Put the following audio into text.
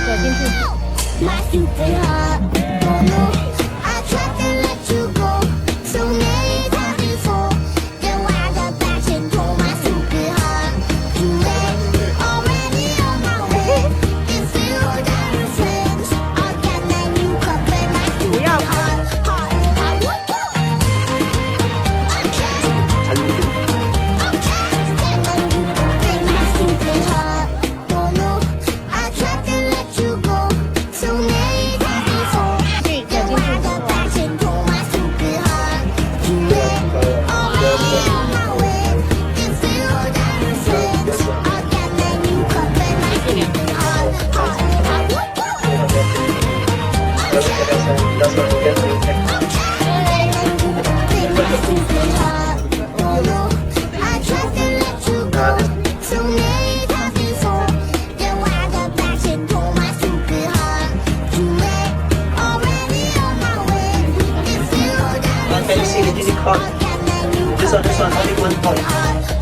走进去。My superheart, oh no, I tried to let you go so many times before. Then why the back and told my superheart, too late, already on my way. If you got your friends, I'll get that new cup and my superheart, heart, heart, get that new cup and my superheart. Oh no, I tried to let you go so many times before. Then why the back and told my superheart, too late, already on my way. If you got your friends, I'll get that new cup and my superheart, heart, oh no, I tried to let you go so many times before. Then why the back and told my superheart, too late, already on my way. If you got Can you see the unicorn? I'll get that new This one, only 1 point. cup